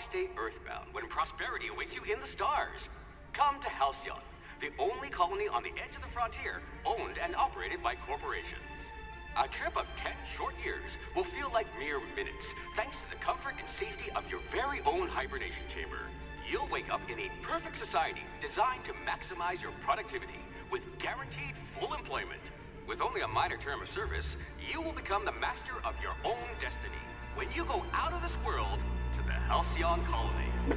stay earthbound when prosperity awaits you in the stars? Come to Halcyon, the only colony on the edge of the frontier, owned and operated by corporations. A trip of 10 short years will feel like mere minutes, thanks to the comfort and safety of your very own hibernation chamber. You'll wake up in a perfect society designed to maximize your productivity, with guaranteed full employment. With only a minor term of service, you will become the master of your own destiny when you go out of this world to the Halcyon colony.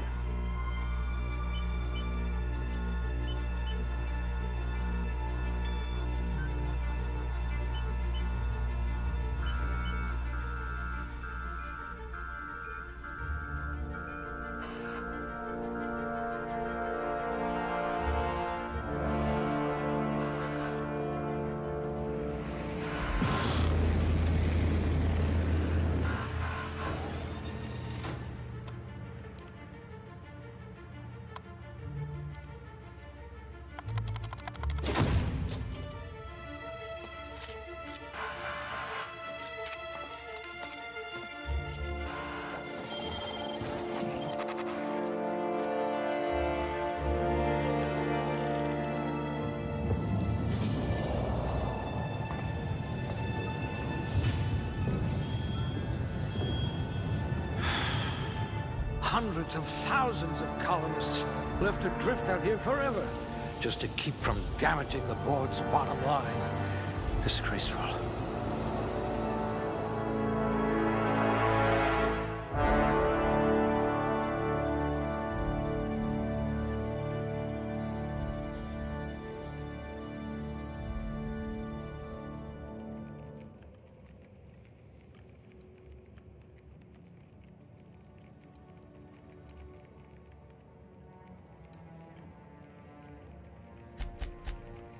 Hundreds of thousands of colonists will have to drift out here forever just to keep from damaging the board's bottom line. Disgraceful.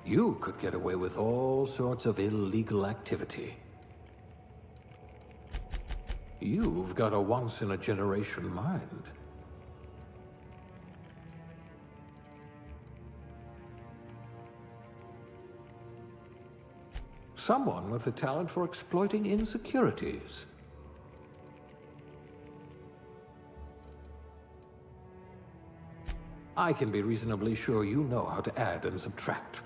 You could get away with all sorts of illegal activity. You've got a once-in-a-generation mind. Someone with a talent for exploiting insecurities. I can be reasonably sure you know how to add and subtract.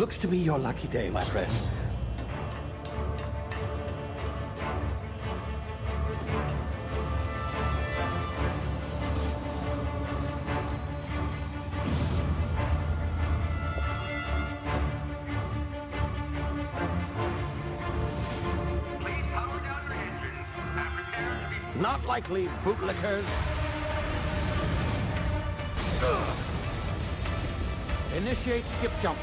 Looks to be your lucky day, my friend. Please power down your engines and prepare to be... Not likely, bootlickers. Initiate skip jump.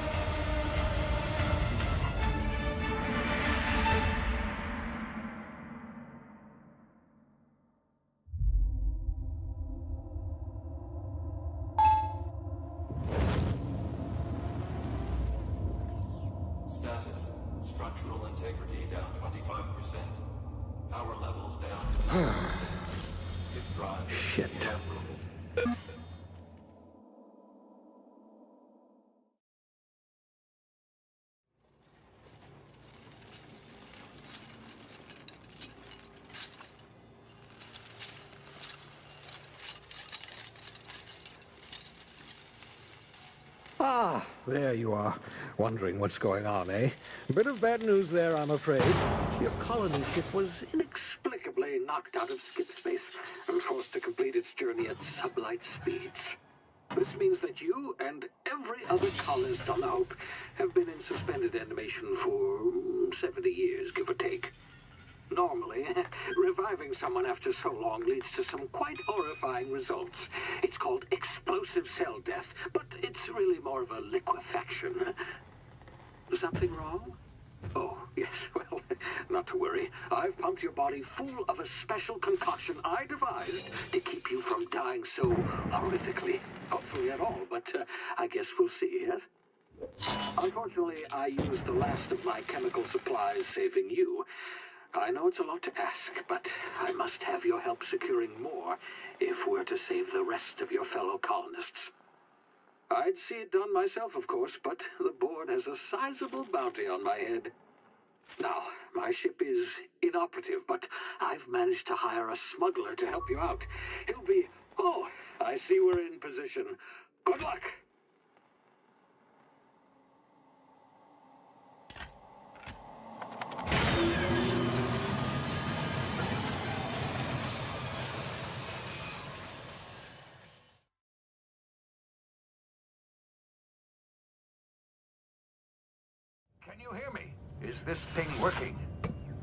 Status. Structural integrity down 25%. Power levels down. Skip drive. Shit. Inoperable. Ah, there you are. Wondering what's going on, eh? Bit of bad news there, I'm afraid. Your colony ship was inexplicably knocked out of skip space and forced to complete its journey at sublight speeds. This means that you and every other colonist on the Hope have been in suspended animation for 70 years, give or take. Normally, reviving someone after so long leads to some quite horrifying results. It's called explosive cell death, but it's really more of a liquefaction. Something wrong? Oh, yes, well, not to worry. I've pumped your body full of a special concoction I devised to keep you from dying so horrifically. Hopefully at all, but I guess we'll see, yes? Unfortunately, I used the last of my chemical supplies saving you. I know it's a lot to ask, but I must have your help securing more if we're to save the rest of your fellow colonists. I'd see it done myself, of course, but the board has a sizable bounty on my head. Now, my ship is inoperative, but I've managed to hire a smuggler to help you out. He'll be... Oh, I see we're in position. Good luck! Can you hear me? Is this thing working?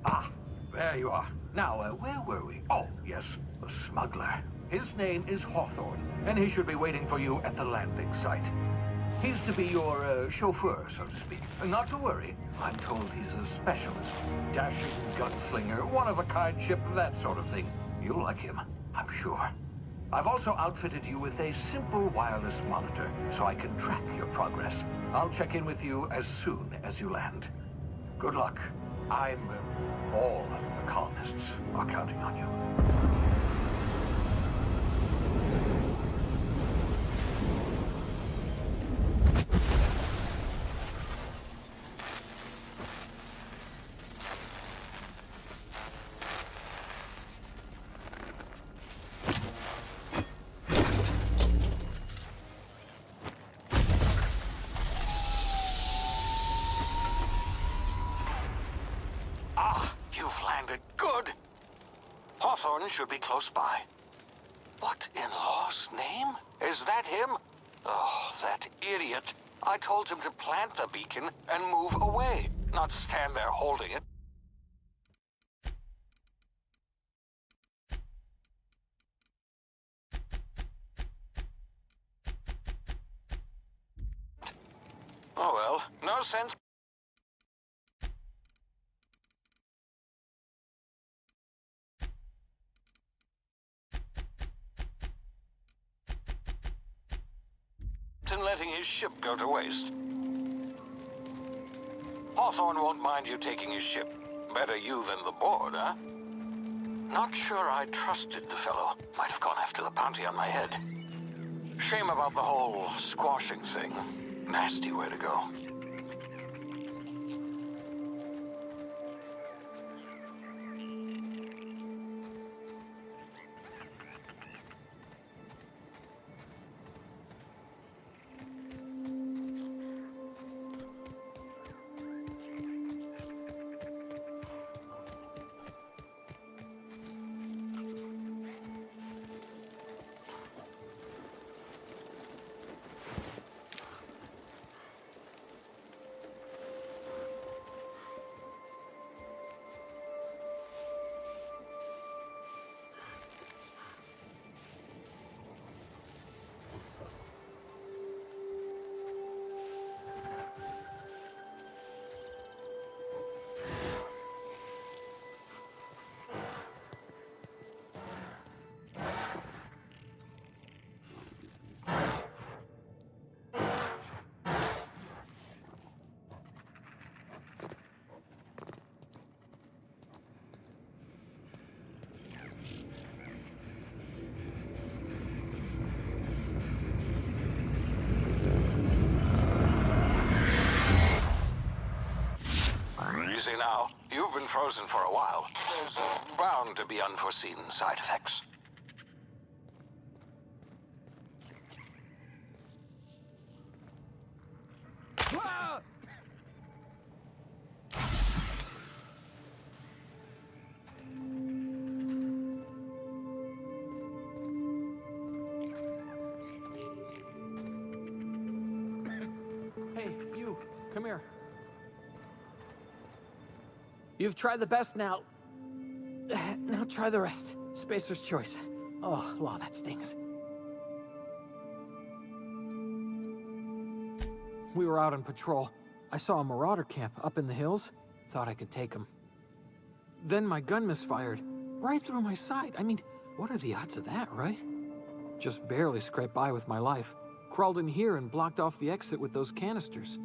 Ah, there you are. Now, where were we? Oh, yes, the smuggler. His name is Hawthorne, and he should be waiting for you at the landing site. He's to be your chauffeur, so to speak. Not to worry. I'm told he's a specialist. Dashing gunslinger, one-of-a-kind ship, that sort of thing. You'll like him, I'm sure. I've also outfitted you with a simple wireless monitor, so I can track your progress. I'll check in with you as soon as you land. Good luck. All the colonists are counting on you. Should be close by. What in law's name? Is that him? Oh, that idiot. I told him to plant the beacon and move away, not stand there holding it. Oh well, no sense. And letting his ship go to waste. Hawthorne won't mind you taking his ship. Better you than the board, huh? Not sure I trusted the fellow. Might have gone after the bounty on my head. Shame about the whole squashing thing. Nasty way to go. frozen for a while. There's bound to be unforeseen side effects. Ah! Hey, you, come here. You've tried the best now. Now try the rest. Spacer's choice. Oh, law, that stings. We were out on patrol. I saw a marauder camp up in the hills. Thought I could take him. Then my gun misfired. Right through my side. I mean, what are the odds of that, right? Just barely scraped by with my life. Crawled in here and blocked off the exit with those canisters.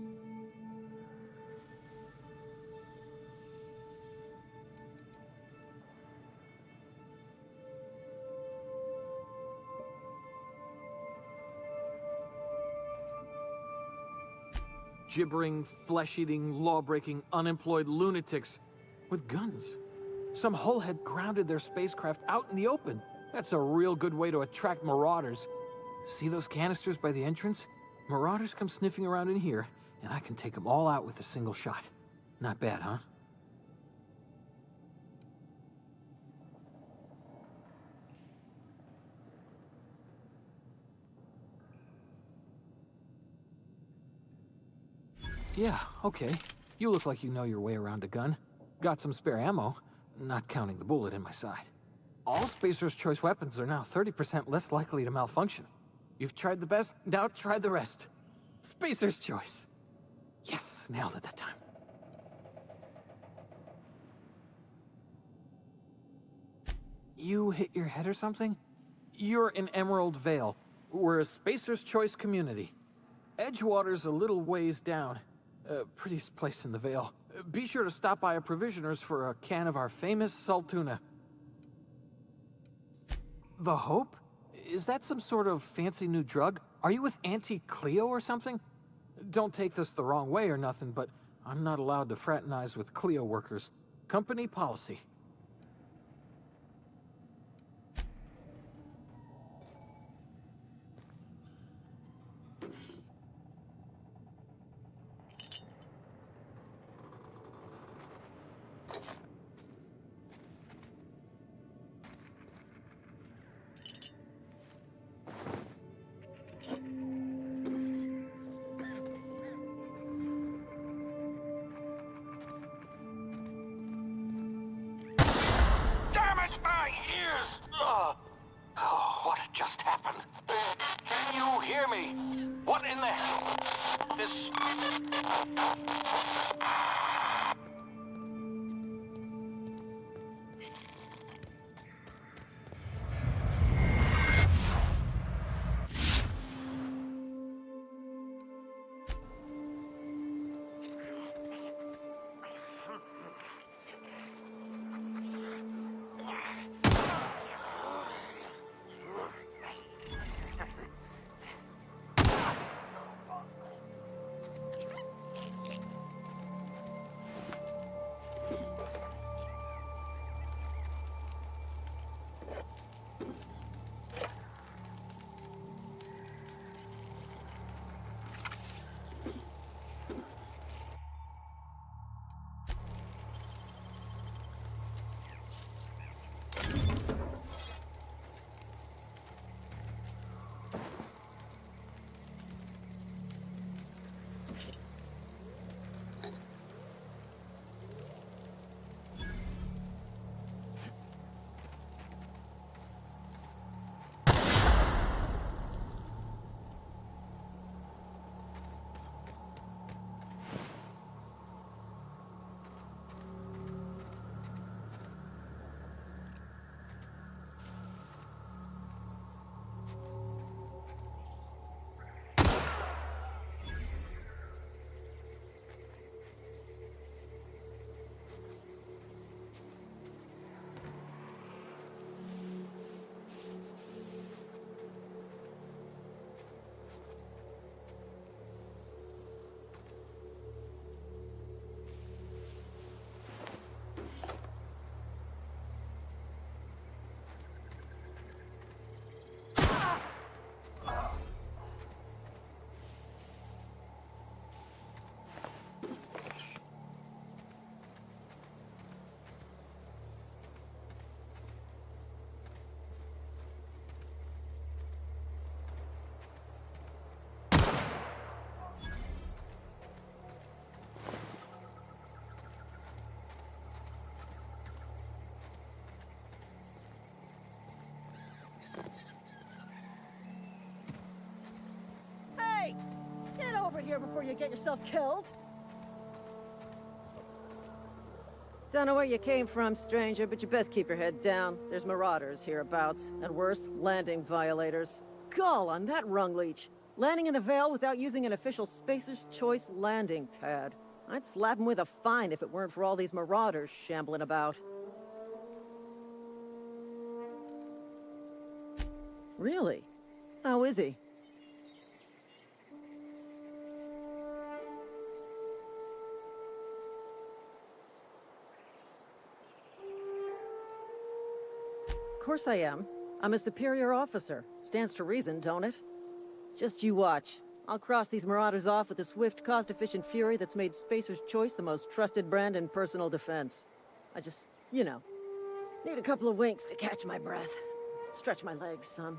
Gibbering, flesh-eating, law-breaking, unemployed lunatics with guns. Some hullhead grounded their spacecraft out in the open. That's a real good way to attract marauders. See those canisters by the entrance? Marauders come sniffing around in here, and I can take them all out with a single shot. Not bad, huh? Yeah, okay. You look like you know your way around a gun. Got some spare ammo, not counting the bullet in my side. All Spacer's Choice weapons are now 30% less likely to malfunction. You've tried the best, now try the rest. Spacer's Choice. Yes, nailed it that time. You hit your head or something? You're in Emerald Vale. We're a Spacer's Choice community. Edgewater's a little ways down. Prettiest place in the Vale. Be sure to stop by a provisioner's for a can of our famous salt tuna. The Hope? Is that some sort of fancy new drug? Are you with Auntie Cleo or something? Don't take this the wrong way or nothing, but I'm not allowed to fraternize with Cleo workers. Company policy. My ears! Oh, what just happened? Can you hear me? What in the hell? This... here before you get yourself killed. Don't know where you came from, stranger, but you best keep your head down. There's marauders hereabouts, and worse, landing violators. Gall on that rung leech. Landing in the Vale without using an official Spacer's Choice landing pad. I'd slap him with a fine if it weren't for all these marauders shambling about. Really? How is he? Of course I am. I'm a superior officer. Stands to reason, don't it? Just you watch. I'll cross these marauders off with a swift, cost-efficient fury that's made Spacer's Choice the most trusted brand in personal defense. I just, you know, need a couple of winks to catch my breath. Stretch my legs, son.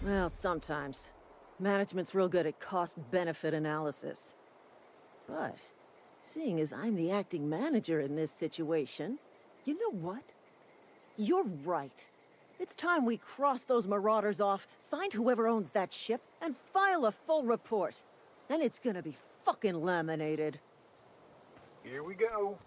Well, sometimes. Management's real good at cost-benefit analysis. But, seeing as I'm the acting manager in this situation, you know what? You're right. It's time we cross those marauders off, find whoever owns that ship, and file a full report. Then it's gonna be fucking laminated. Here we go.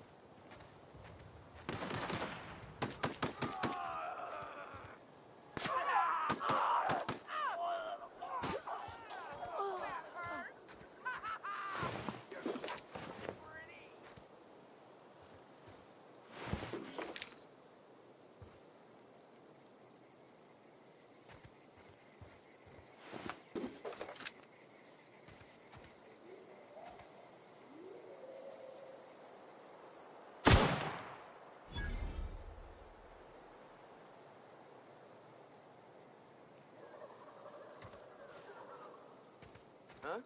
Huh?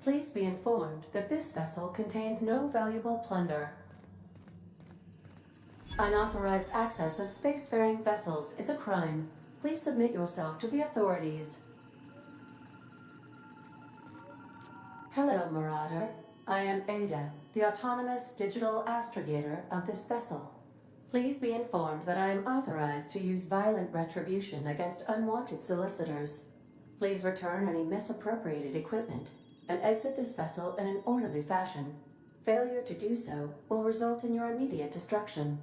Please be informed that this vessel contains no valuable plunder. Unauthorized access of spacefaring vessels is a crime. Please submit yourself to the authorities. Hello, Marauder. I am Ada, the autonomous digital astrogator of this vessel. Please be informed that I am authorized to use violent retribution against unwanted solicitors. Please return any misappropriated equipment and exit this vessel in an orderly fashion. Failure to do so will result in your immediate destruction.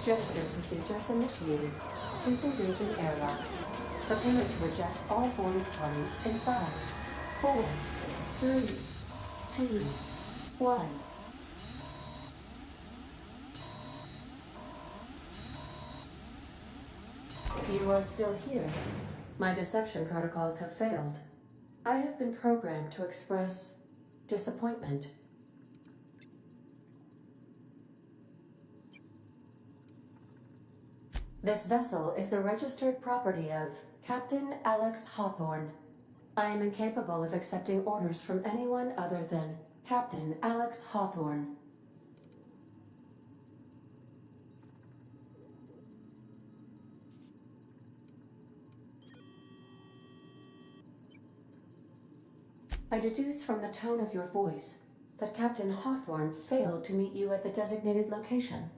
Gesture procedures initiated. Please engage in airlocks. Preparing to eject all boarding parties in 5, 4, 3, 2, 1. You are still here. My deception protocols have failed. I have been programmed to express disappointment. This vessel is the registered property of Captain Alex Hawthorne. I am incapable of accepting orders from anyone other than Captain Alex Hawthorne. I deduce from the tone of your voice that Captain Hawthorne failed to meet you at the designated location.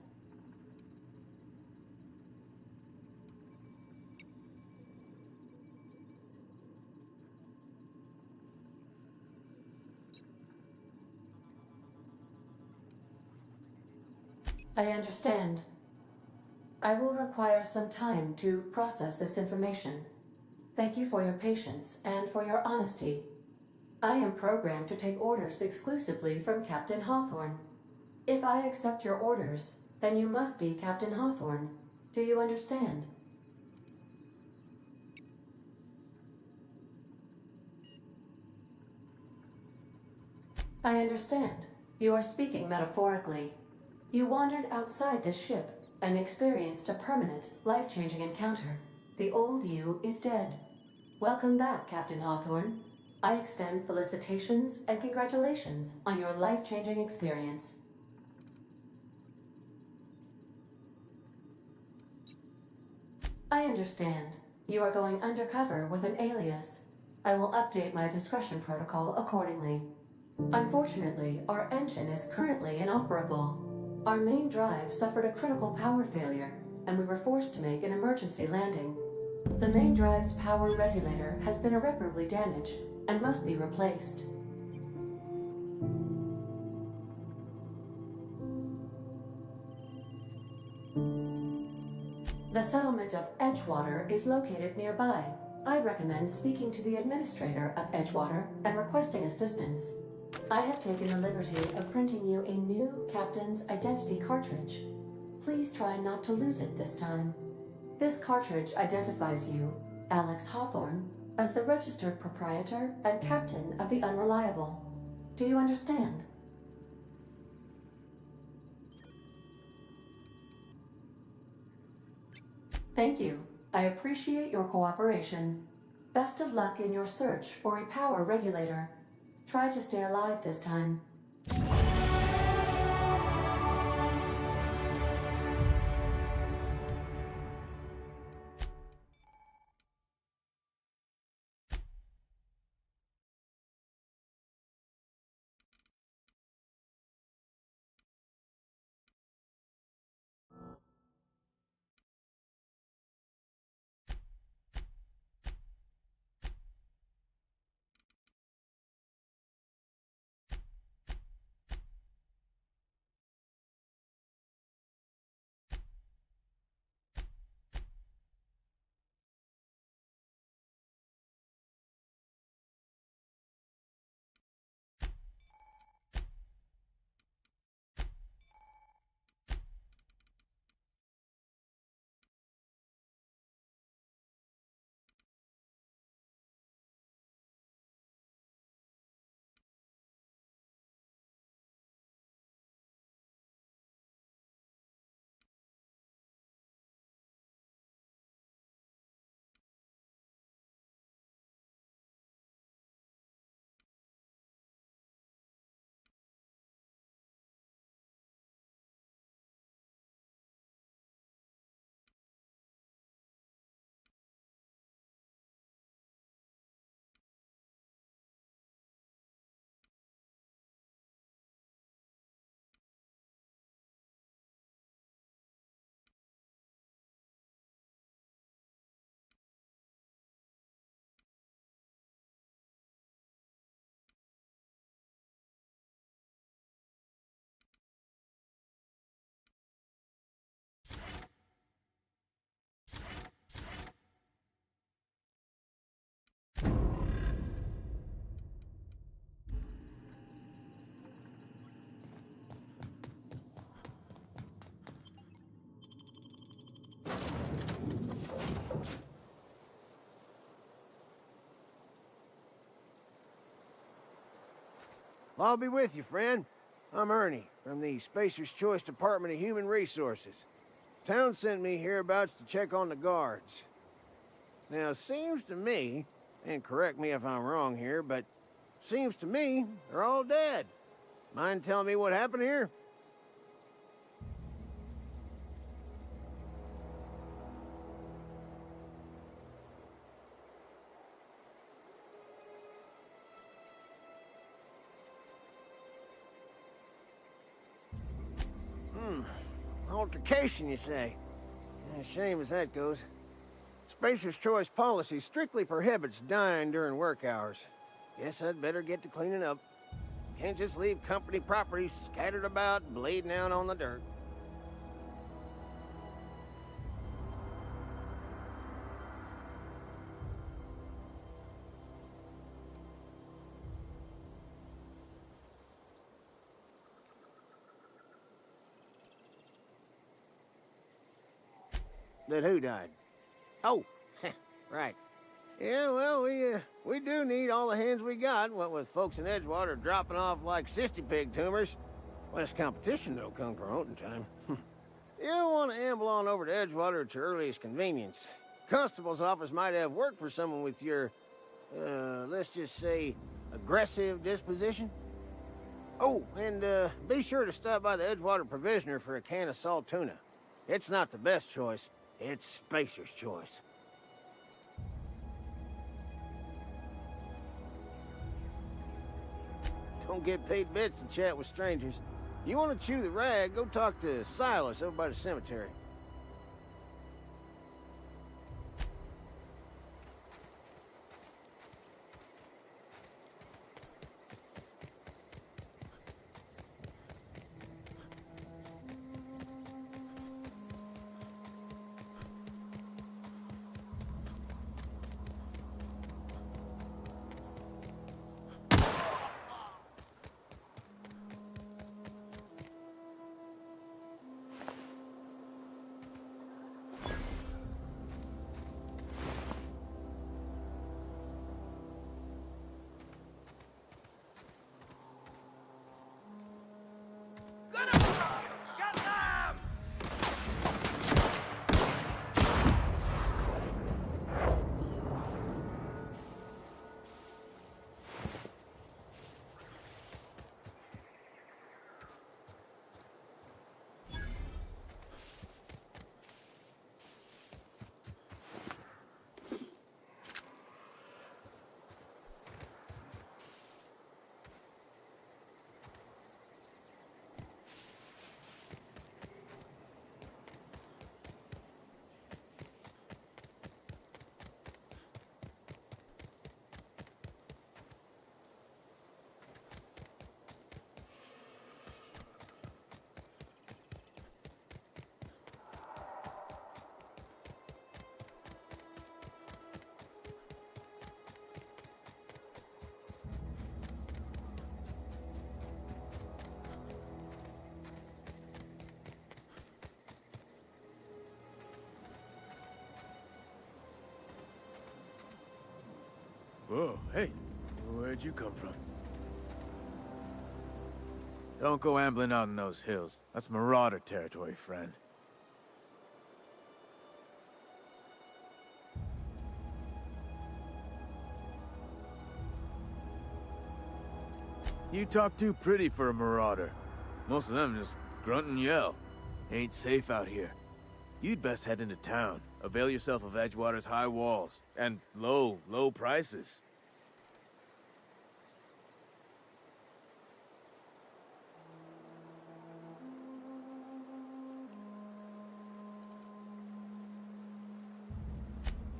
I understand. I will require some time to process this information. Thank you for your patience and for your honesty. I am programmed to take orders exclusively from Captain Hawthorne. If I accept your orders, then you must be Captain Hawthorne. Do you understand? I understand. You are speaking metaphorically. You wandered outside this ship and experienced a permanent, life-changing encounter. The old you is dead. Welcome back, Captain Hawthorne. I extend felicitations and congratulations on your life-changing experience. I understand. You are going undercover with an alias. I will update my discretion protocol accordingly. Unfortunately, our engine is currently inoperable. Our main drive suffered a critical power failure, and we were forced to make an emergency landing. The main drive's power regulator has been irreparably damaged and must be replaced. The settlement of Edgewater is located nearby. I recommend speaking to the administrator of Edgewater and requesting assistance. I have taken the liberty of printing you a new captain's identity cartridge. Please try not to lose it this time. This cartridge identifies you, Alex Hawthorne, as the registered proprietor and captain of the Unreliable. Do you understand? Thank you. I appreciate your cooperation. Best of luck in your search for a power regulator. Try to stay alive this time. I'll be with you, friend. I'm Ernie, from the Spacer's Choice Department of Human Resources. Town sent me hereabouts to check on the guards. Now, seems to me, and correct me if I'm wrong here, but seems to me they're all dead. Mind telling me what happened here? Altercation, you say? Shame as that goes. Spacer's Choice policy strictly prohibits dying during work hours. Guess I'd better get to cleaning up. Can't just leave company property scattered about, bleeding out on the dirt. That who died? Oh, right. Yeah, well, we do need all the hands we got, what with folks in Edgewater dropping off like cysty pig tumors. Less competition, though, come promoting time. You don't want to amble on over to Edgewater at your earliest convenience. Constable's office might have work for someone with your, let's just say, aggressive disposition. Oh, and be sure to stop by the Edgewater Provisioner for a can of salt tuna. It's not the best choice, it's Spacer's choice. Don't get paid bits to chat with strangers. You want to chew the rag, go talk to Silas over by the cemetery. Whoa, hey, where'd you come from? Don't go ambling out in those hills. That's marauder territory, friend. You talk too pretty for a marauder. Most of them just grunt and yell. Ain't safe out here. You'd best head into town. Avail yourself of Edgewater's high walls. And low prices.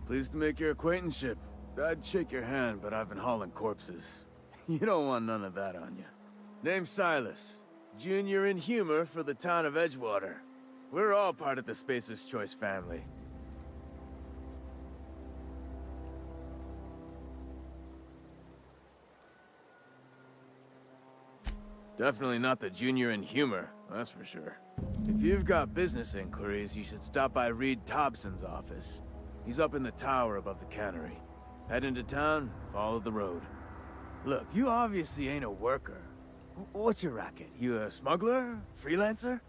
Pleased to make your acquaintanceship. I'd shake your hand, but I've been hauling corpses. You don't want none of that on you. Name's Silas. Junior in humor for the town of Edgewater. We're all part of the Spacer's Choice family. Definitely not the junior in humor, that's for sure. If you've got business inquiries, you should stop by Reed Thompson's office. He's up in the tower above the cannery. Head into town, follow the road. Look, you obviously ain't a worker. What's your racket? You a smuggler? Freelancer?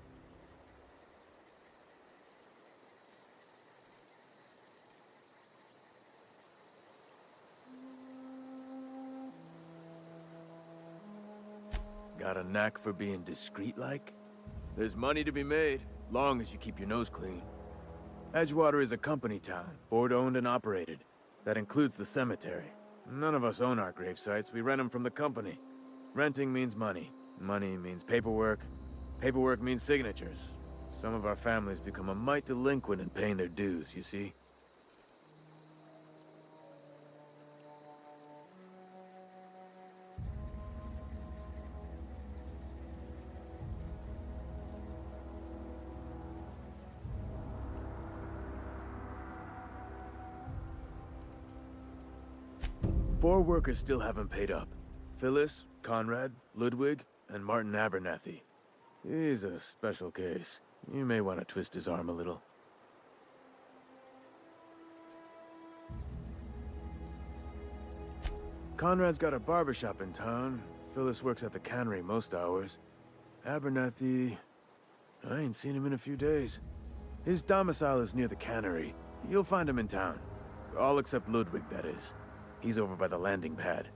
Got a knack for being discreet-like? There's money to be made, long as you keep your nose clean. Edgewater is a company town, board-owned and operated. That includes the cemetery. None of us own our grave sites, we rent them from the company. Renting means money. Money means paperwork. Paperwork means signatures. Some of our families become a mite delinquent in paying their dues, you see? Four workers still haven't paid up. Phyllis, Conrad, Ludwig, and Martin Abernathy. He's a special case. You may want to twist his arm a little. Conrad's got a barbershop in town. Phyllis works at the cannery most hours. Abernathy... I ain't seen him in a few days. His domicile is near the cannery. You'll find him in town. All except Ludwig, that is. He's over by the landing pad.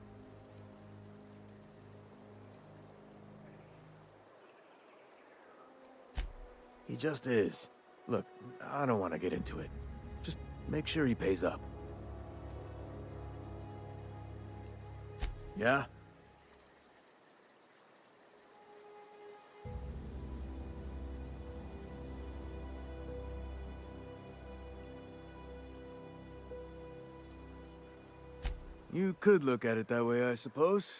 He just is. Look, I don't want to get into it. Just make sure he pays up. Yeah? You could look at it that way, I suppose.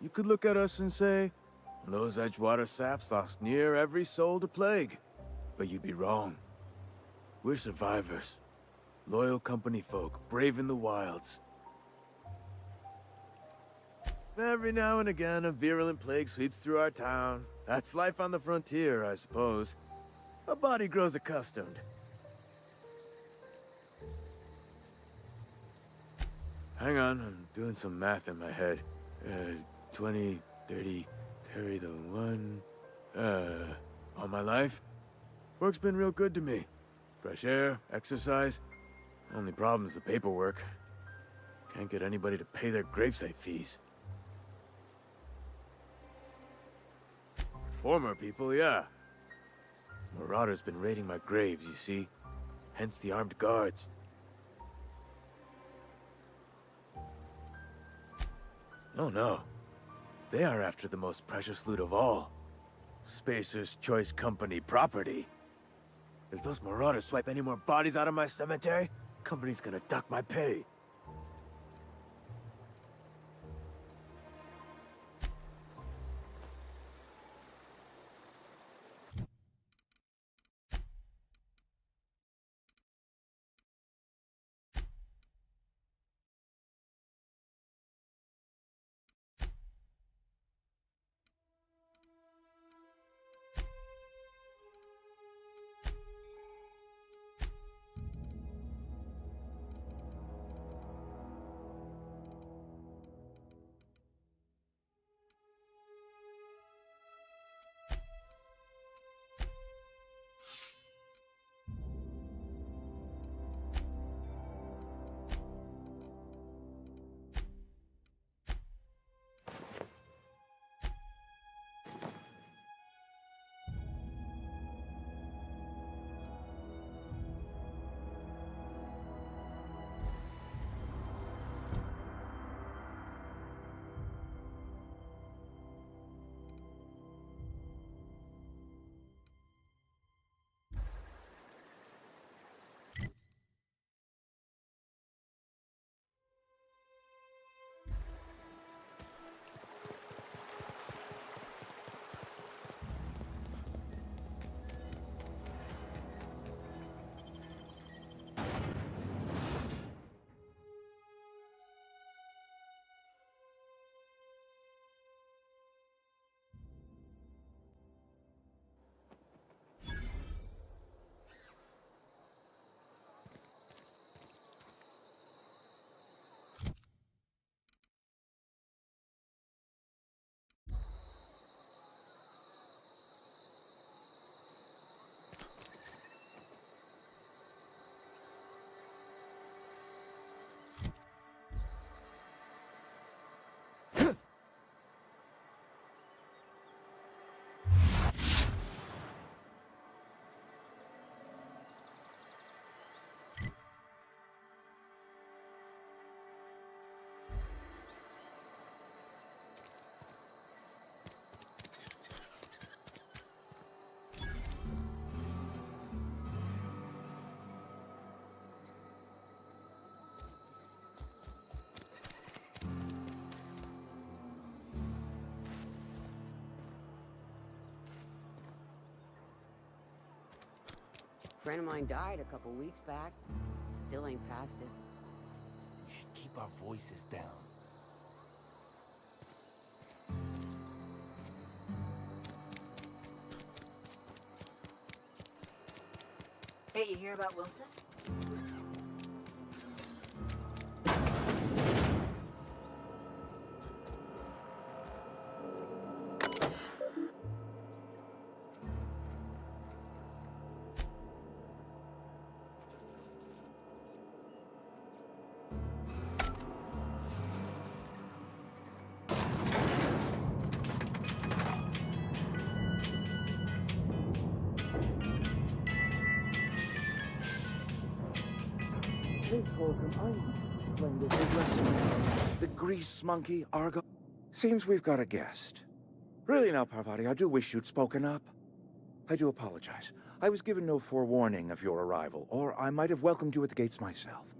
You could look at us and say, those Edgewater saps lost near every soul to plague. But you'd be wrong. We're survivors. Loyal company folk, braving the wilds. Every now and again, a virulent plague sweeps through our town. That's life on the frontier, I suppose. A body grows accustomed. Hang on, I'm doing some math in my head. 20, 30, carry the 1... all my life? Work's been real good to me. Fresh air, exercise. Only problem's the paperwork. Can't get anybody to pay their gravesite fees. Former people, yeah. Marauders been raiding my graves, you see. Hence the armed guards. Oh no. They are after the most precious loot of all. Spacer's Choice Company property. If those marauders swipe any more bodies out of my cemetery, company's gonna dock my pay. Friend of mine died a couple weeks back. Still ain't past it. We should keep our voices down. Hey, you hear about Wilson? think, Holcomb, I explained it his lesson. The grease monkey, Argo? Seems we've got a guest. Really now, Parvati, I do wish you'd spoken up. I do apologize. I was given no forewarning of your arrival, or I might have welcomed you at the gates myself.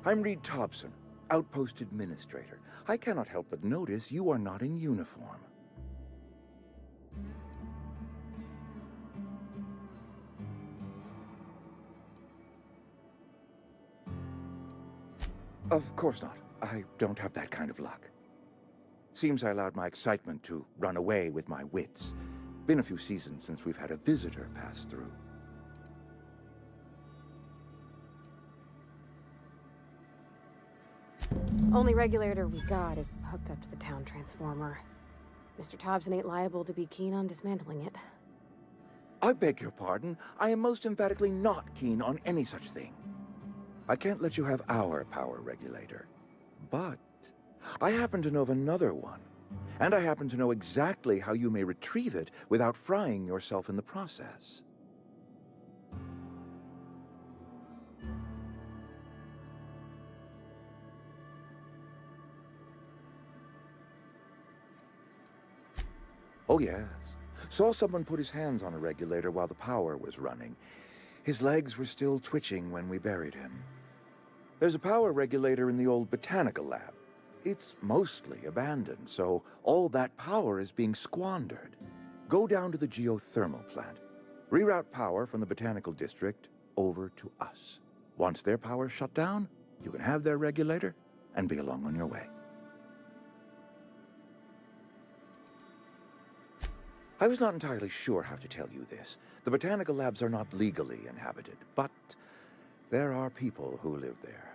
I'm Reed Thompson, Outpost Administrator. I cannot help but notice you are not in uniform. Of course not. I don't have that kind of luck. Seems I allowed my excitement to run away with my wits. Been a few seasons since we've had a visitor pass through. Only regulator we got is hooked up to the town transformer. Mr. Thompson ain't liable to be keen on dismantling it. I beg your pardon. I am most emphatically not keen on any such thing. I can't let you have our power regulator. But I happen to know of another one. And I happen to know exactly how you may retrieve it without frying yourself in the process. Oh, yes. Saw someone put his hands on a regulator while the power was running. His legs were still twitching when we buried him. There's a power regulator in the old botanical lab. It's mostly abandoned, so all that power is being squandered. Go down to the geothermal plant. Reroute power from the botanical district over to us. Once their power's shut down, you can have their regulator and be along on your way. I was not entirely sure how to tell you this. The botanical labs are not legally inhabited, but there are people who live there.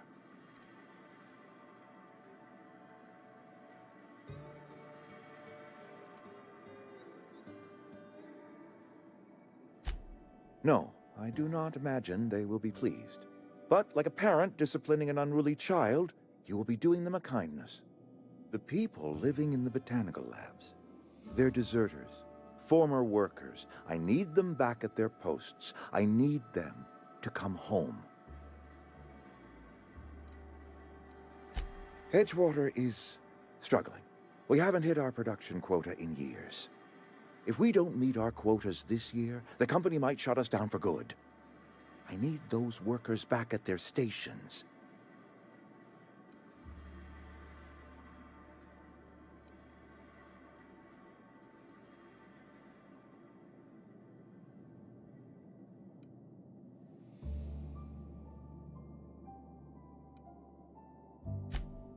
No, I do not imagine they will be pleased. But like a parent disciplining an unruly child, you will be doing them a kindness. The people living in the botanical labs, they're deserters. Former workers. I need them back at their posts. I need them to come home. Edgewater is struggling. We haven't hit our production quota in years. If we don't meet our quotas this year, the company might shut us down for good. I need those workers back at their stations.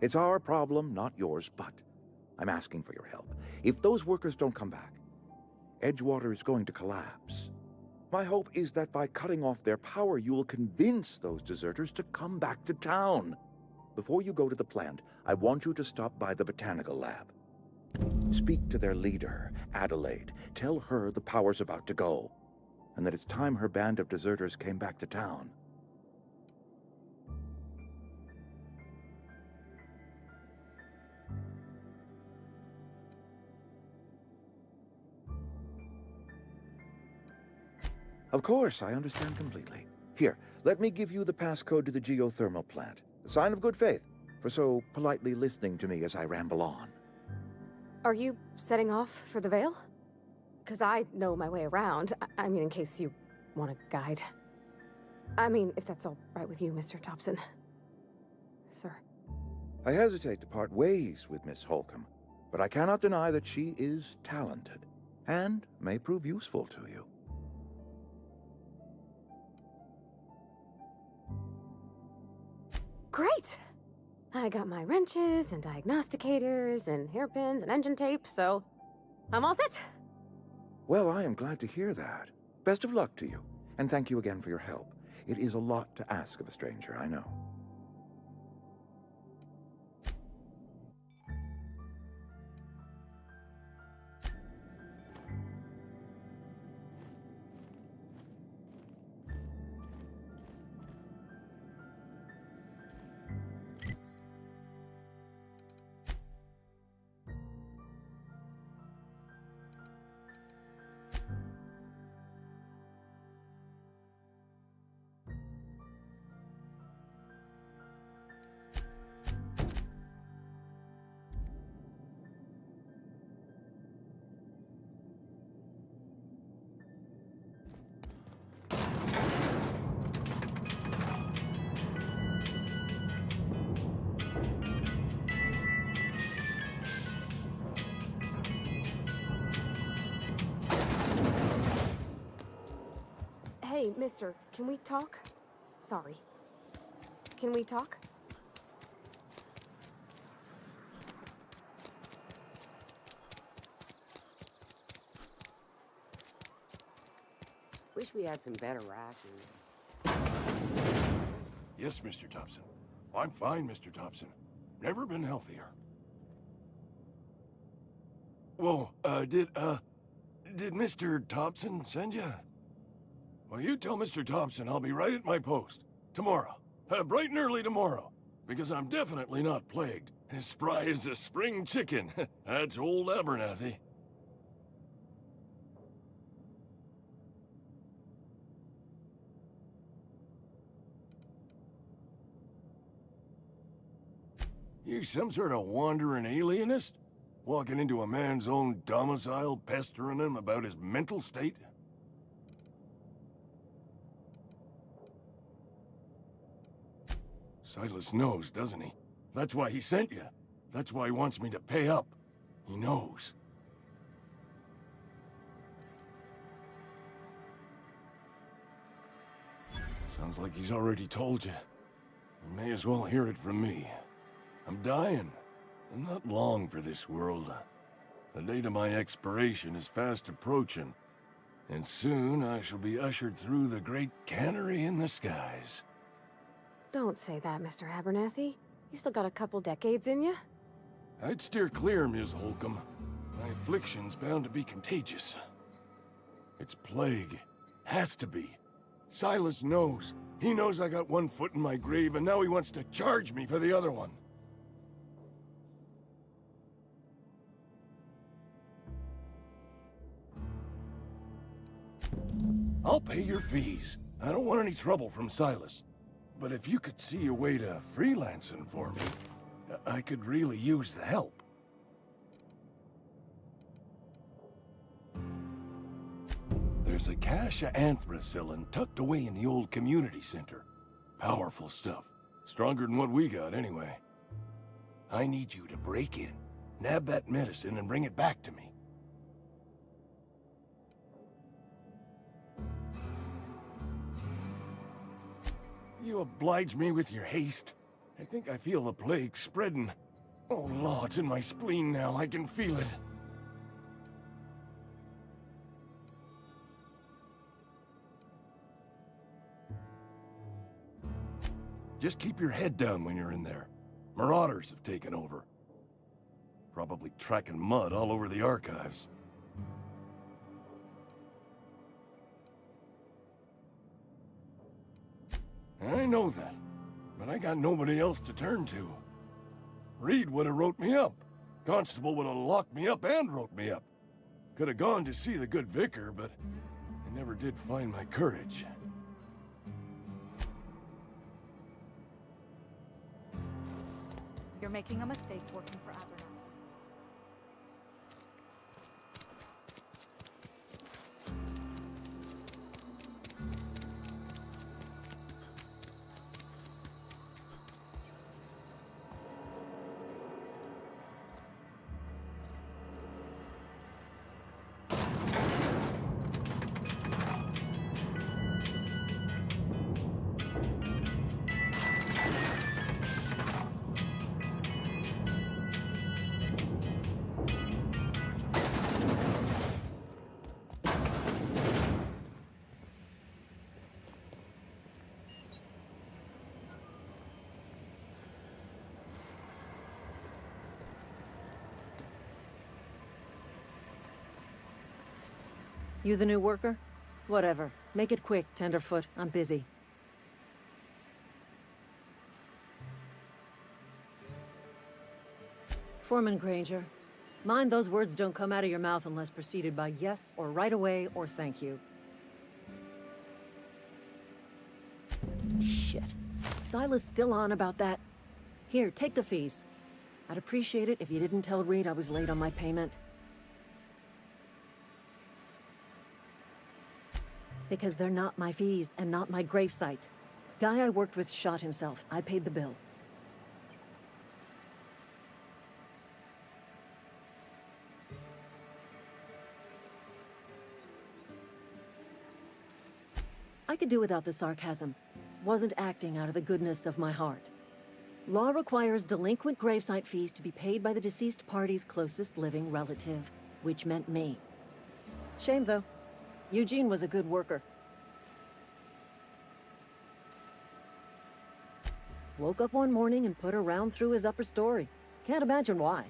It's our problem, not yours, but I'm asking for your help. If those workers don't come back, Edgewater is going to collapse. My hope is that by cutting off their power, you will convince those deserters to come back to town. Before you go to the plant, I want you to stop by the botanical lab. Speak to their leader, Adelaide. Tell her the power's about to go, and that it's time her band of deserters came back to town. Of course, I understand completely. Here, let me give you the passcode to the geothermal plant. A sign of good faith, for so politely listening to me as I ramble on. Are you setting off for the Vale? Because I know my way around. I mean, in case you want a guide. I mean, if that's all right with you, Mr. Thompson. Sir. I hesitate to part ways with Miss Holcomb, but I cannot deny that she is talented, and may prove useful to you. Great! I got my wrenches and diagnosticators and hairpins and engine tape, so I'm all set. Well, I am glad to hear that. Best of luck to you, and thank you again for your help. It is a lot to ask of a stranger, I know. Mister, can we talk? Sorry. Can we talk? Wish we had some better rations. Yes, Mr. Thompson. I'm fine, Mr. Thompson. Never been healthier. Whoa, did Mr. Thompson send you? Well, you tell Mr. Thompson I'll be right at my post. Tomorrow. Bright and early tomorrow. Because I'm definitely not plagued. As spry as a spring chicken. That's old Abernathy. You some sort of wandering alienist? Walking into a man's own domicile, pestering him about his mental state? Silas knows, doesn't he? That's why he sent you. That's why he wants me to pay up. He knows. Sounds like he's already told you. You may as well hear it from me. I'm dying, and not long for this world. The date of my expiration is fast approaching, and soon I shall be ushered through the great cannery in the skies. Don't say that, Mr. Abernathy. You still got a couple decades in you. I'd steer clear, Ms. Holcomb. My affliction's bound to be contagious. It's plague. Has to be. Silas knows. He knows I got one foot in my grave, and now he wants to charge me for the other one. I'll pay your fees. I don't want any trouble from Silas. But if you could see a way to freelancing for me, I could really use the help. There's a cache of anthracillin tucked away in the old community center. Powerful stuff. Stronger than what we got, anyway. I need you to break in, nab that medicine, and bring it back to me. You oblige me with your haste. I think I feel the plague spreading. Oh, Lord, it's in my spleen now. I can feel it. Just keep your head down when you're in there. Marauders have taken over. Probably tracking mud all over the archives. I know that, but I got nobody else to turn to. Reed would have wrote me up. Constable would have locked me up and wrote me up. Could have gone to see the good vicar, but I never did find my courage. You're making a mistake working for Abernathy. You the new worker? Whatever. Make it quick, Tenderfoot. I'm busy. Foreman Granger. Mind those words don't come out of your mouth unless preceded by yes, or right away, or thank you. Shit. Silas still on about that. Here, take the fees. I'd appreciate it if you didn't tell Reed I was late on my payment. Because they're not my fees and not my gravesite. Guy I worked with shot himself. I paid the bill. I could do without the sarcasm. Wasn't acting out of the goodness of my heart. Law requires delinquent gravesite fees to be paid by the deceased party's closest living relative, which meant me. Shame, though. Eugene was a good worker. Woke up one morning and put a round through his upper story. Can't imagine why.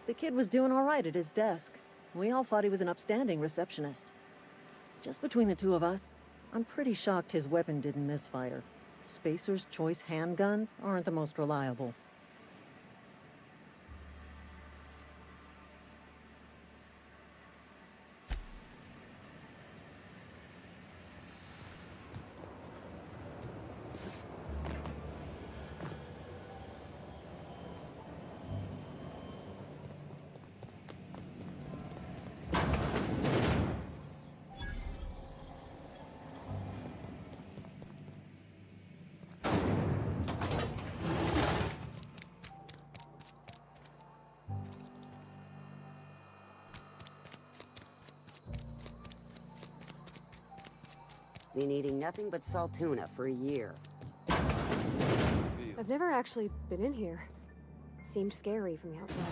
The kid was doing all right at his desk. We all thought he was an upstanding receptionist. Just between the two of us, I'm pretty shocked his weapon didn't misfire. Spacer's Choice handguns aren't the most reliable. Been eating nothing but salt tuna for a year. I've never actually been in here. Seemed scary from the outside.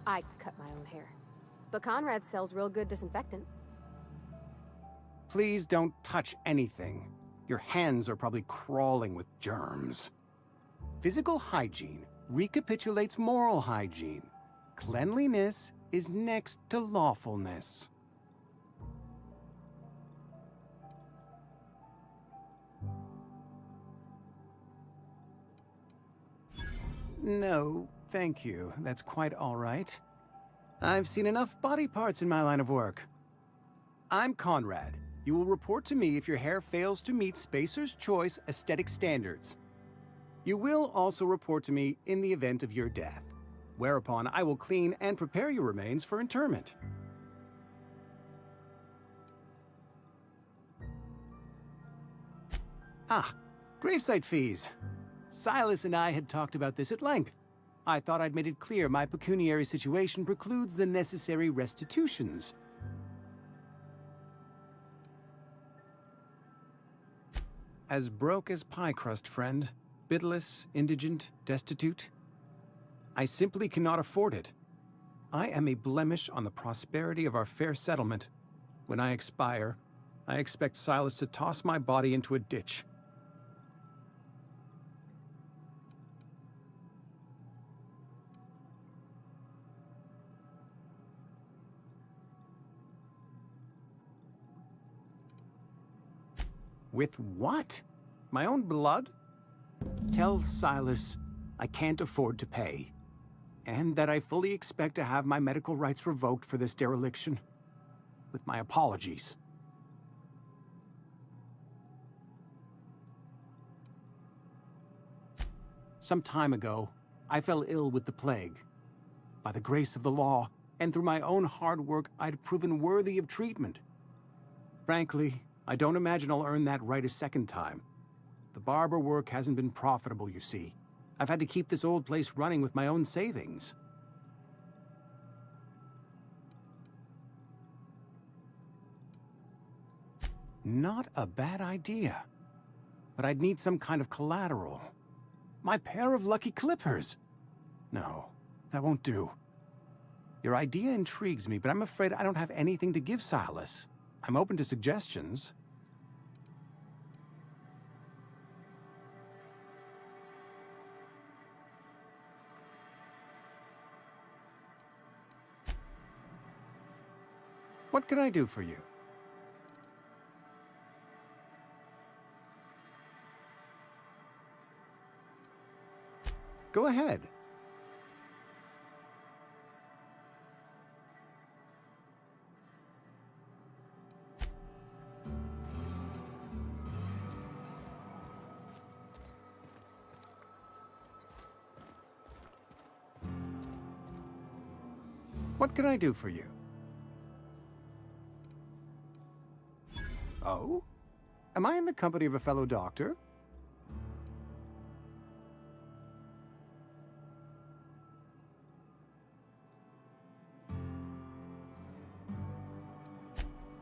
I cut my own hair. But Conrad sells real good disinfectant. Please don't touch anything. Your hands are probably crawling with germs. Physical hygiene recapitulates moral hygiene. Cleanliness is next to lawfulness. No, thank you. That's quite all right. I've seen enough body parts in my line of work. I'm Conrad. You will report to me if your hair fails to meet Spacer's Choice aesthetic standards. You will also report to me in the event of your death, whereupon I will clean and prepare your remains for interment. Ah, gravesite fees. Silas and I had talked about this at length. I thought I'd made it clear my pecuniary situation precludes the necessary restitutions. As broke as pie crust, friend. Bidless, indigent, destitute. I simply cannot afford it. I am a blemish on the prosperity of our fair settlement. When I expire, I expect Silas to toss my body into a ditch. With what? My own blood? Tell Silas I can't afford to pay, and that I fully expect to have my medical rights revoked for this dereliction. With my apologies. Some time ago, I fell ill with the plague. By the grace of the law, and through my own hard work, I'd proven worthy of treatment. Frankly, I don't imagine I'll earn that right a second time. The barber work hasn't been profitable, you see. I've had to keep this old place running with my own savings. Not a bad idea. But I'd need some kind of collateral. My pair of lucky clippers! No, that won't do. Your idea intrigues me, but I'm afraid I don't have anything to give Silas. I'm open to suggestions. What can I do for you? Go ahead. What can I do for you? Oh? Am I in the company of a fellow doctor?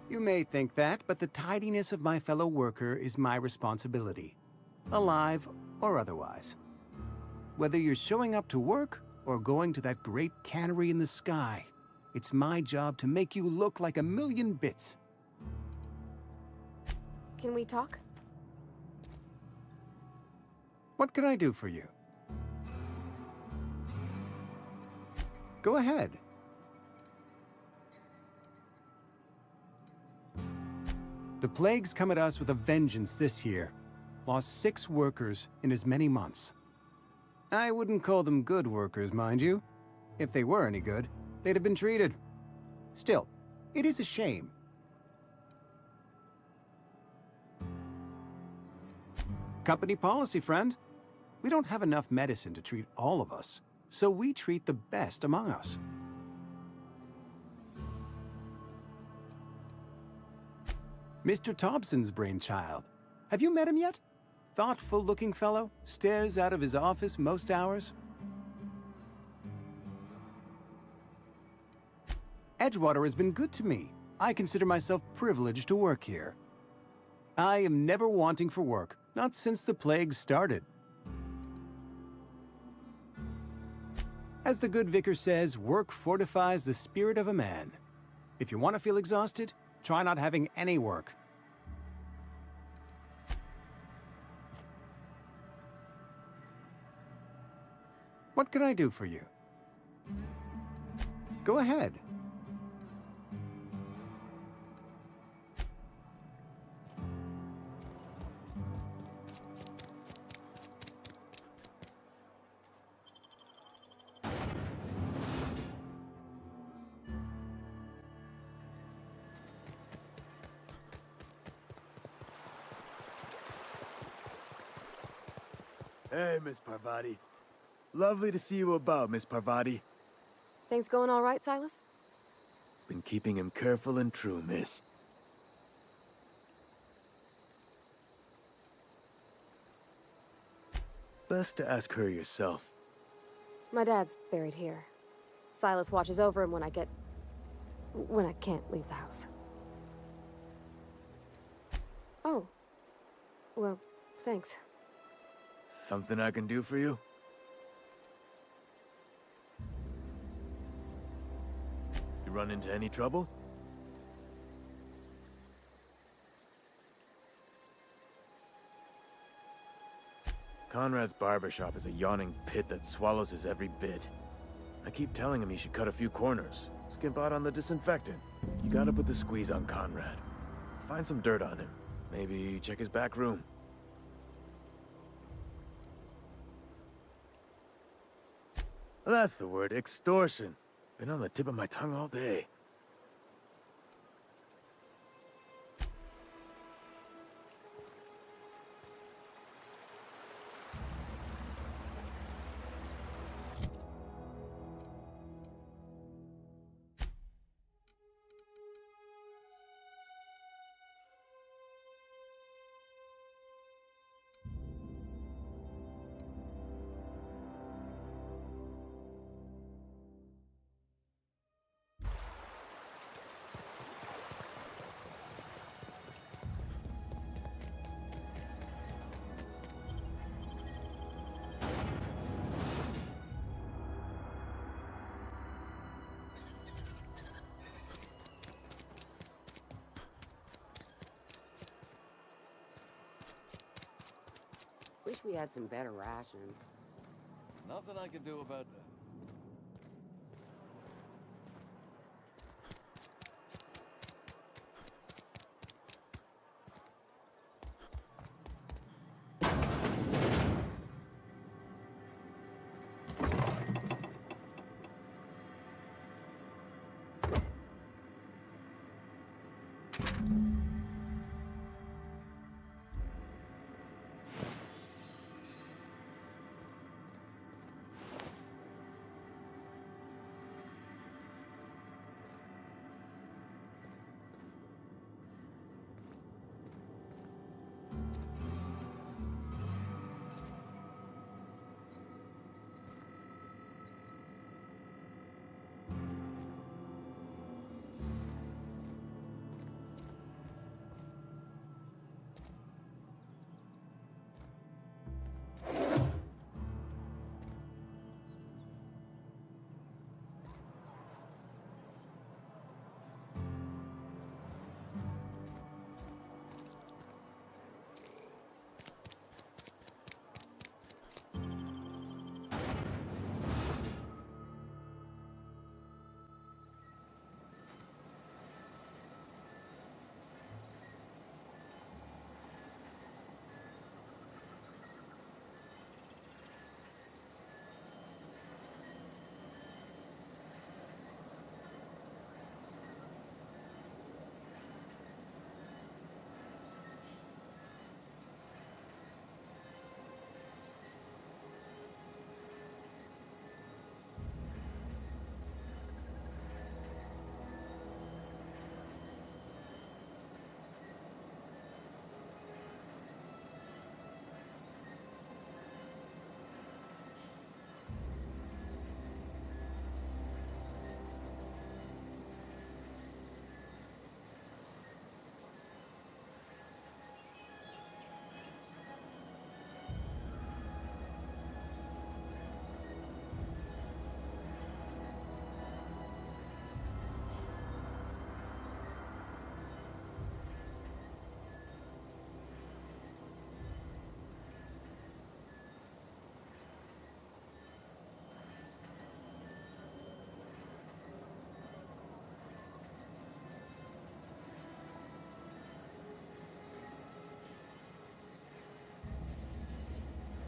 You may think that, but the tidiness of my fellow worker is my responsibility, alive or otherwise. Whether you're showing up to work or going to that great cannery in the sky, it's my job to make you look like a million bits. Can we talk? What can I do for you? Go ahead. The plague's come at us with a vengeance this year. Lost 6 workers in as many months. I wouldn't call them good workers, mind you. If they were any good, they'd have been treated. Still, it is a shame. Company policy, friend. We don't have enough medicine to treat all of us, so we treat the best among us. Mr. Thompson's brainchild. Have you met him yet? Thoughtful-looking fellow, stares out of his office most hours. Edgewater has been good to me. I consider myself privileged to work here. I am never wanting for work, not since the plague started. As the good vicar says, work fortifies the spirit of a man. If you want to feel exhausted, try not having any work. What can I do for you? Go ahead. Hey, Miss Parvati. Lovely to see you about, Miss Parvati. Things going all right, Silas? Been keeping him careful and true, miss. Best to ask her yourself. My dad's buried here. Silas watches over him when I can't leave the house. Oh. Well, thanks. Something I can do for you? You run into any trouble? Conrad's barbershop is a yawning pit that swallows his every bit. I keep telling him he should cut a few corners, skimp out on the disinfectant. You gotta put the squeeze on Conrad. Find some dirt on him. Maybe check his back room. That's the word, extortion. Been on the tip of my tongue all day. Wish we had some better rations. Nothing I can do about that.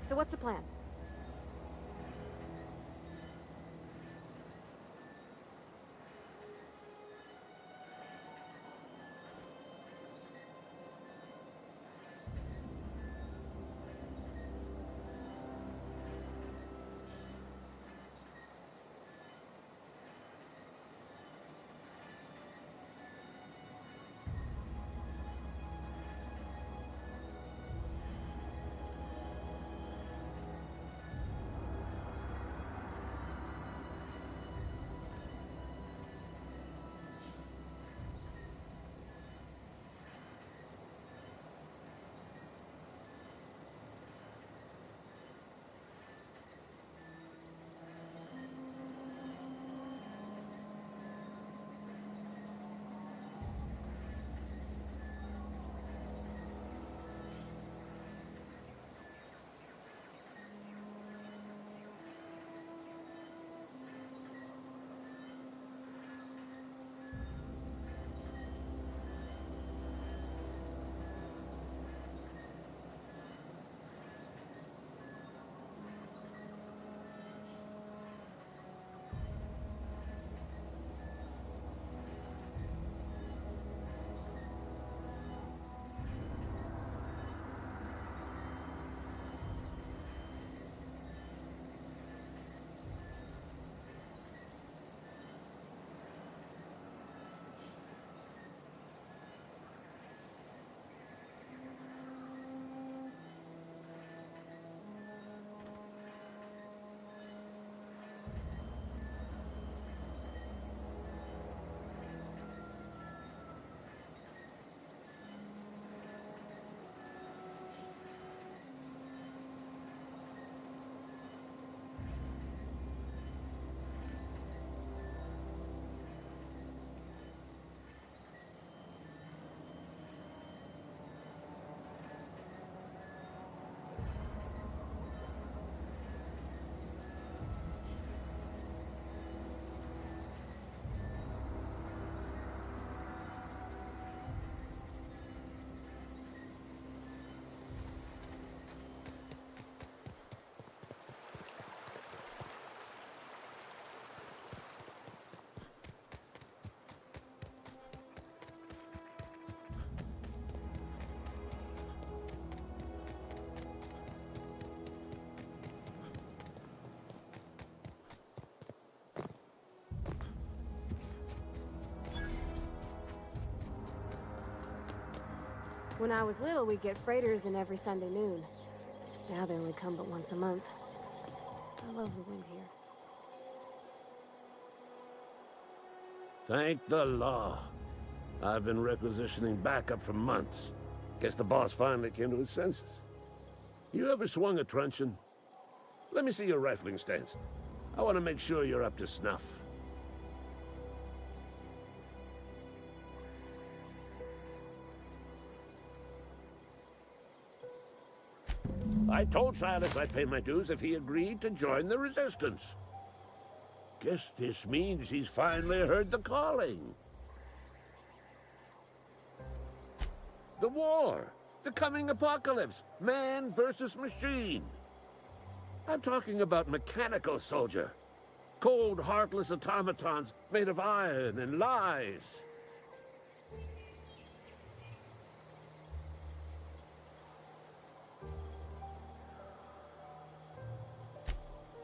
So what's the plan? When I was little, we'd get freighters in every Sunday noon. Now they only come but once a month. I love the wind here. Thank the law. I've been requisitioning backup for months. Guess the boss finally came to his senses. You ever swung a truncheon? Let me see your rifling stance. I want to make sure you're up to snuff. I told Silas I'd pay my dues if he agreed to join the resistance. Guess this means he's finally heard the calling. The war, the coming apocalypse, man versus machine. I'm talking about mechanical soldier. Cold, heartless automatons made of iron and lies.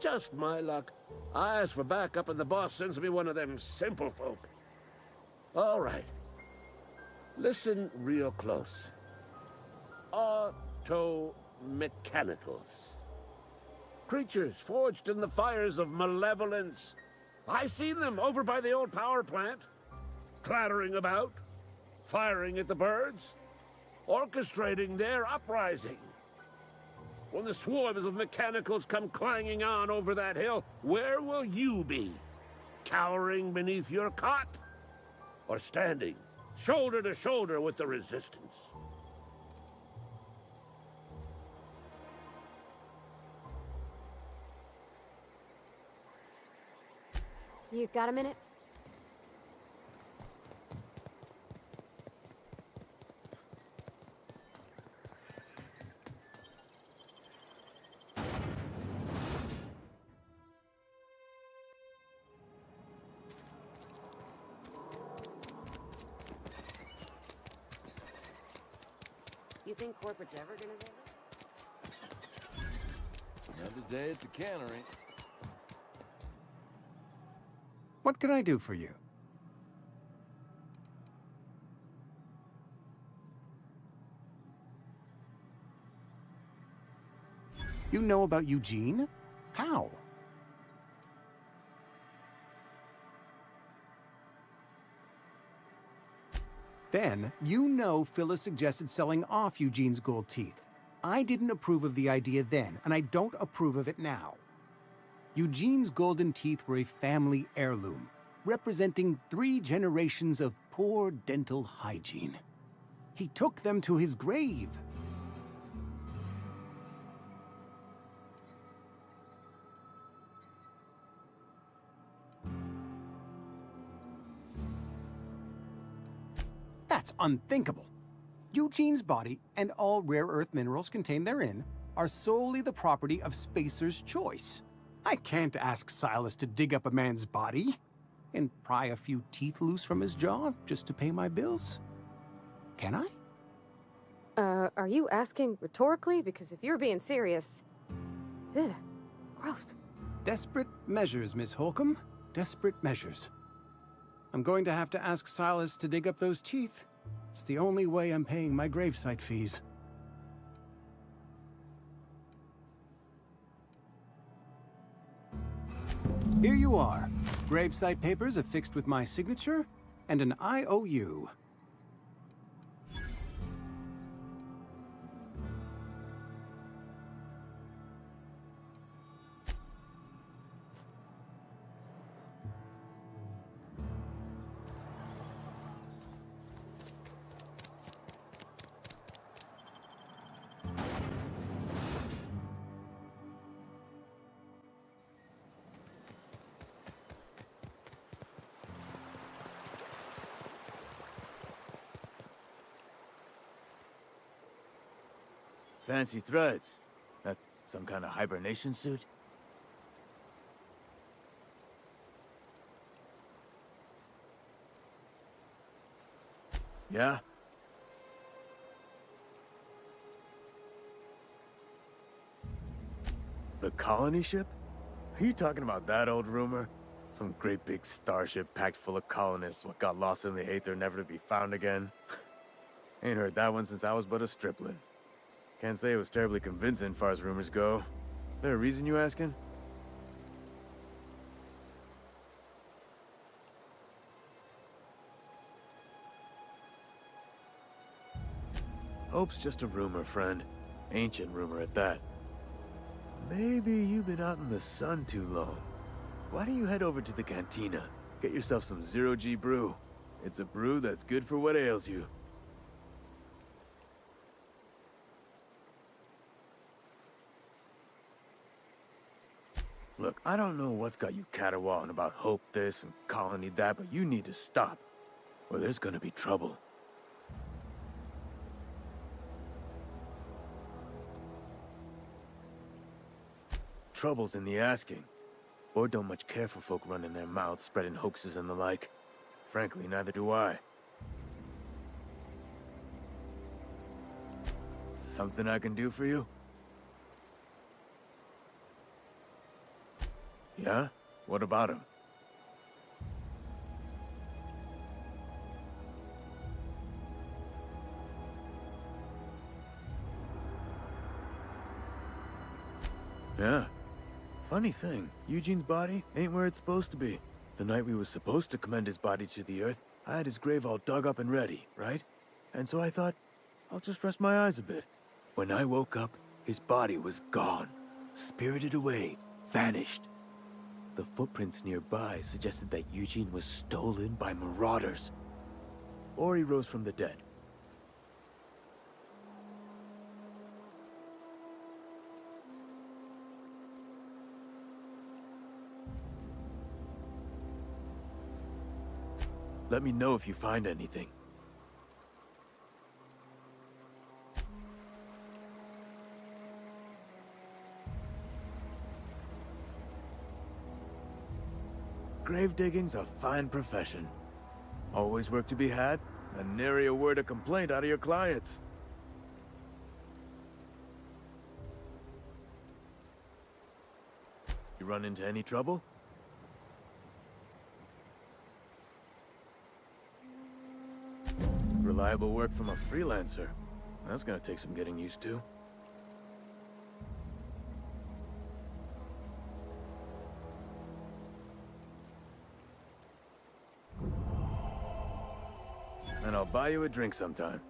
Just my luck. I ask for backup and the boss sends me one of them simple folk. All right. Listen real close. Auto-mechanicals. Creatures forged in the fires of malevolence. I seen them over by the old power plant. Clattering about, firing at the birds, orchestrating their uprising. When the swarms of mechanicals come clanging on over that hill, where will you be? Cowering beneath your cot? Or standing, shoulder to shoulder with the resistance? You got a minute? You think corporate's ever gonna visit? Another day at the cannery. What can I do for you? You know about Eugene? How? Then, you know Phyllis suggested selling off Eugene's gold teeth. I didn't approve of the idea then, and I don't approve of it now. Eugene's golden teeth were a family heirloom, representing 3 generations of poor dental hygiene. He took them to his grave. That's unthinkable. Eugene's body and all rare earth minerals contained therein are solely the property of Spacer's choice. I can't ask Silas to dig up a man's body and pry a few teeth loose from his jaw just to pay my bills. Can I? Are you asking rhetorically? Because if you're being serious... Ugh, gross. Desperate measures, Miss Holcomb. Desperate measures. I'm going to have to ask Silas to dig up those teeth. It's the only way I'm paying my gravesite fees. Here you are. Gravesite papers affixed with my signature and an IOU. Fancy threads. That some kind of hibernation suit? Yeah? The colony ship? Are you talking about that old rumor? Some great big starship packed full of colonists what got lost in the Aether never to be found again? Ain't heard that one since I was but a stripling. Can't say it was terribly convincing, far as rumors go. There a reason you asking? Hope's just a rumor, friend. Ancient rumor at that. Maybe you've been out in the sun too long. Why don't you head over to the cantina? Get yourself some zero-G brew. It's a brew that's good for what ails you. Look, I don't know what's got you caterwauling about Hope this and Colony that, but you need to stop, or there's gonna be trouble. Trouble's in the asking. Or don't much care for folk running their mouths, spreading hoaxes and the like. Frankly, neither do I. Something I can do for you? Yeah? What about him? Yeah. Funny thing, Eugene's body ain't where it's supposed to be. The night we was supposed to commend his body to the earth, I had his grave all dug up and ready, right? And so I thought, I'll just rest my eyes a bit. When I woke up, his body was gone. Spirited away. Vanished. The footprints nearby suggested that Eugene was stolen by marauders. Or he rose from the dead. Let me know if you find anything. Grave digging's a fine profession. Always work to be had, and nary a word of complaint out of your clients. You run into any trouble? Reliable work from a freelancer. That's gonna take some getting used to. And I'll buy you a drink sometime.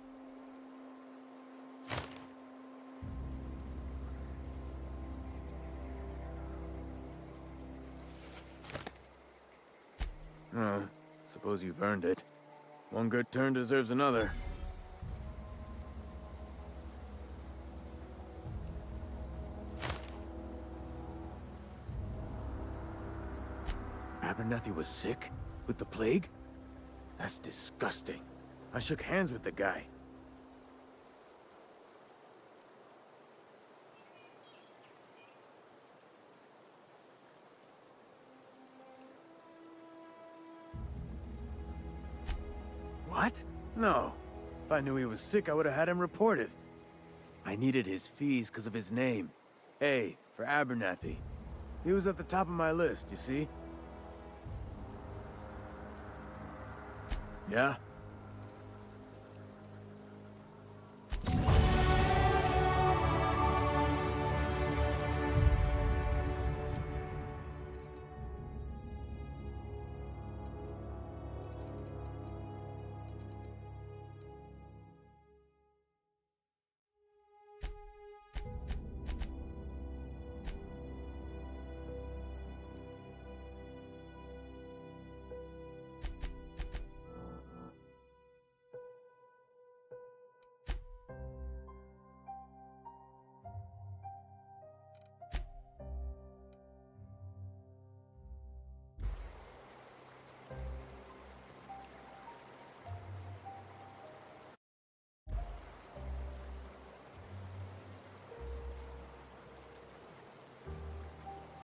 Oh, suppose you've earned it. One good turn deserves another. Abernathy was sick? With the plague? That's disgusting. I shook hands with the guy. What? No. If I knew he was sick, I would have had him reported. I needed his fees because of his name. A, for Abernathy. He was at the top of my list, you see? Yeah?